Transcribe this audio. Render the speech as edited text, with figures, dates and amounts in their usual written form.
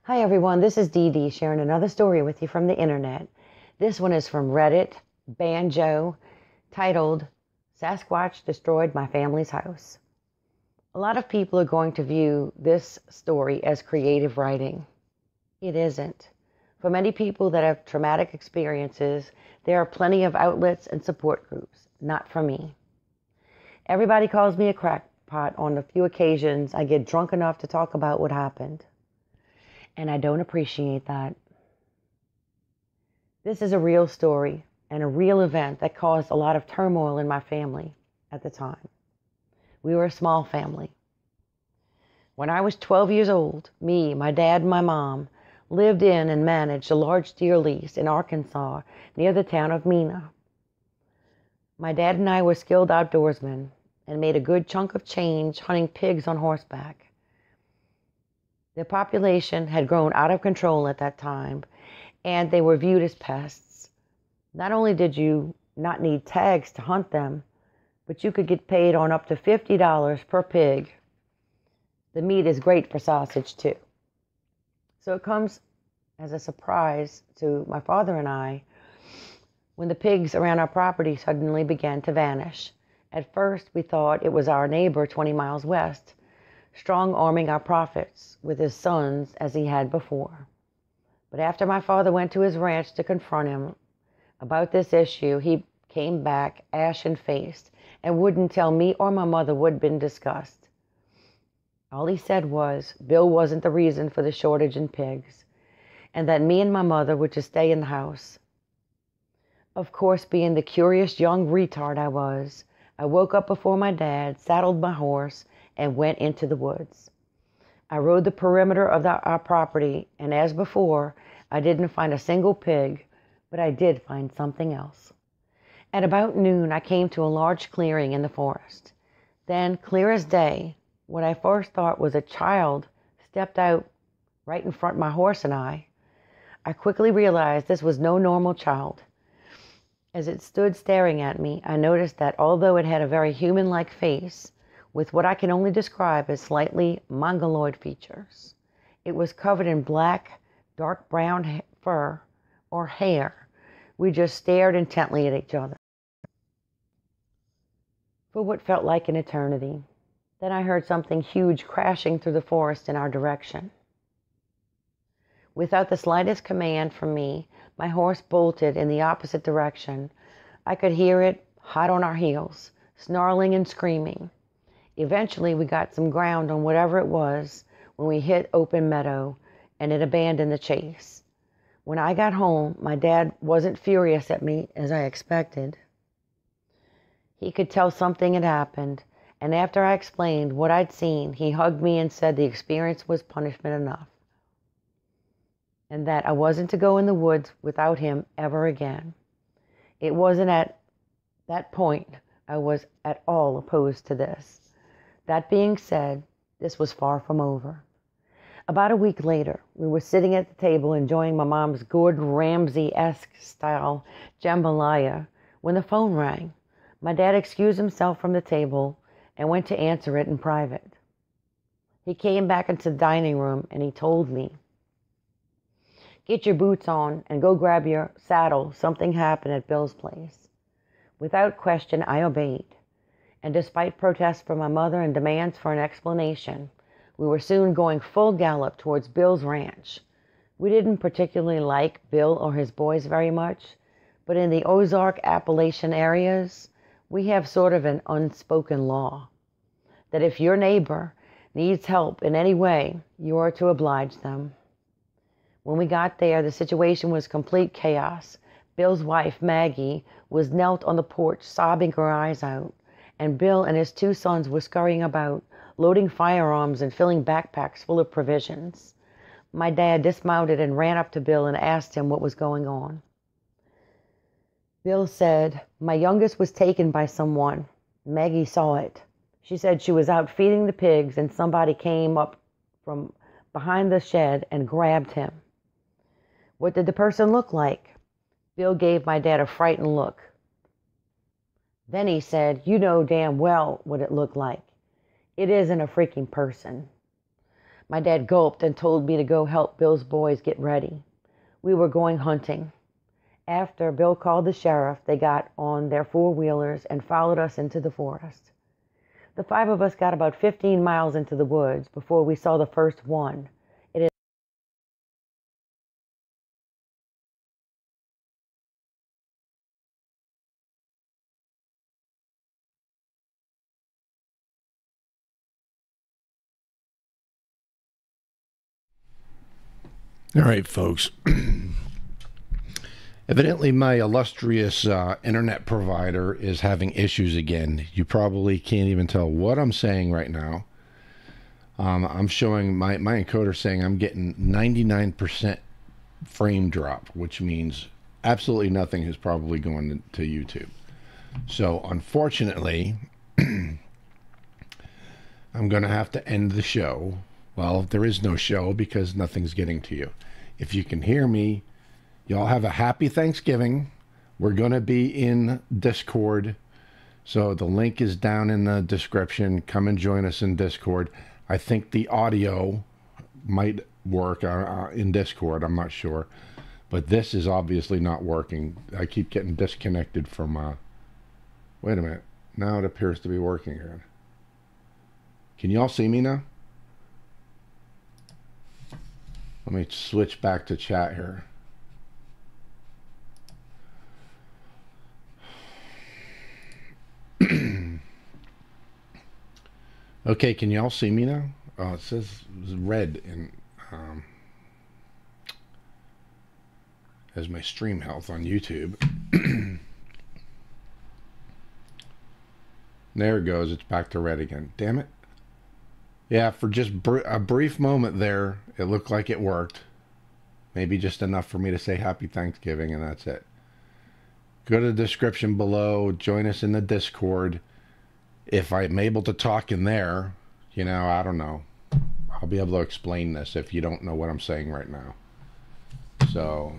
Hi everyone, this is Dee Dee sharing another story with you from the internet. This one is from Reddit, Banjo, titled, Sasquatch Destroyed My Family's House. A lot of people are going to view this story as creative writing. It isn't. For many people that have traumatic experiences, there are plenty of outlets and support groups. Not for me. Everybody calls me a crackpot on the few occasions I get drunk enough to talk about what happened. And I don't appreciate that. This is a real story and a real event that caused a lot of turmoil in my family at the time. We were a small family. When I was 12 years old, me, my dad, and my mom lived in and managed a large deer lease in Arkansas near the town of Mena. My dad and I were skilled outdoorsmen and made a good chunk of change hunting pigs on horseback. The population had grown out of control at that time, and they were viewed as pests. Not only did you not need tags to hunt them, but you could get paid on up to $50 per pig. The meat is great for sausage, too. So it comes as a surprise to my father and I when the pigs around our property suddenly began to vanish. At first, we thought it was our neighbor 20 miles west, strong-arming our profits with his sons as he had before. But after my father went to his ranch to confront him about this issue, he came back ashen-faced and wouldn't tell me or my mother what had been discussed. All he said was Bill wasn't the reason for the shortage in pigs, and that me and my mother were to stay in the house. Of course, being the curious young retard I woke up before my dad, saddled my horse, and went into the woods. I rode the perimeter of our property, and as before, I didn't find a single pig, but I did find something else. At about noon, I came to a large clearing in the forest. Then, clear as day, what I first thought was a child stepped out right in front of my horse and I. I quickly realized this was no normal child. As it stood staring at me, I noticed that although it had a very human-like face, with what I can only describe as slightly mongoloid features, it was covered in black, dark brown fur or hair. We just stared intently at each other for what felt like an eternity. Then I heard something huge crashing through the forest in our direction. Without the slightest command from me, my horse bolted in the opposite direction. I could hear it, hot on our heels, snarling and screaming. Eventually, we got some ground on whatever it was when we hit open meadow, and it abandoned the chase. When I got home, my dad wasn't furious at me as I expected. He could tell something had happened, and after I explained what I'd seen, he hugged me and said the experience was punishment enough, and that I wasn't to go in the woods without him ever again. It wasn't at that point I was at all opposed to this. That being said, this was far from over. About a week later, we were sitting at the table enjoying my mom's Gordon Ramsay-esque style jambalaya when the phone rang. My dad excused himself from the table and went to answer it in private. He came back into the dining room and he told me, "Get your boots on and go grab your saddle. Something happened at Bill's place." Without question, I obeyed. And despite protests from my mother and demands for an explanation, we were soon going full gallop towards Bill's ranch. We didn't particularly like Bill or his boys very much, but in the Ozark Appalachian areas, we have sort of an unspoken law that if your neighbor needs help in any way, you are to oblige them. When we got there, the situation was complete chaos. Bill's wife, Maggie, was knelt on the porch sobbing her eyes out, and Bill and his two sons were scurrying about, loading firearms and filling backpacks full of provisions. My dad dismounted and ran up to Bill and asked him what was going on. Bill said, "My youngest was taken by someone. Maggie saw it. She said she was out feeding the pigs and somebody came up from behind the shed and grabbed him." "What did the person look like?" Bill gave my dad a frightened look. Then he said, "You know damn well what it looked like. It isn't a freaking person." My dad gulped and told me to go help Bill's boys get ready. We were going hunting. After Bill called the sheriff, they got on their four-wheelers and followed us into the forest. The 5 of us got about 15 miles into the woods before we saw the first one. All right, folks. Evidently, my illustrious internet provider is having issues again. You probably can't even tell what I'm saying right now. I'm showing my encoder saying I'm getting 99% frame drop, which means absolutely nothing is probably going to YouTube. So, unfortunately, I'm going to have to end the show. Well, there is no show because nothing's getting to you. If you can hear me, y'all have a happy Thanksgiving. We're going to be in Discord. So the link is down in the description. Come and join us in Discord. I think the audio might work in Discord. I'm not sure. But this is obviously not working. I keep getting disconnected from... Wait a minute. Now it appears to be working here. Can y'all see me now? Let me switch back to chat here. Okay, can y'all see me now? Oh, it says red in as my stream health on YouTube. There it goes. It's back to red again. Damn it. Yeah, for just a brief moment there, it looked like it worked. Maybe just enough for me to say Happy Thanksgiving, and that's it. Go to the description below. Join us in the Discord. If I'm able to talk in there, you know, I don't know. I'll be able to explain this if you don't know what I'm saying right now. So...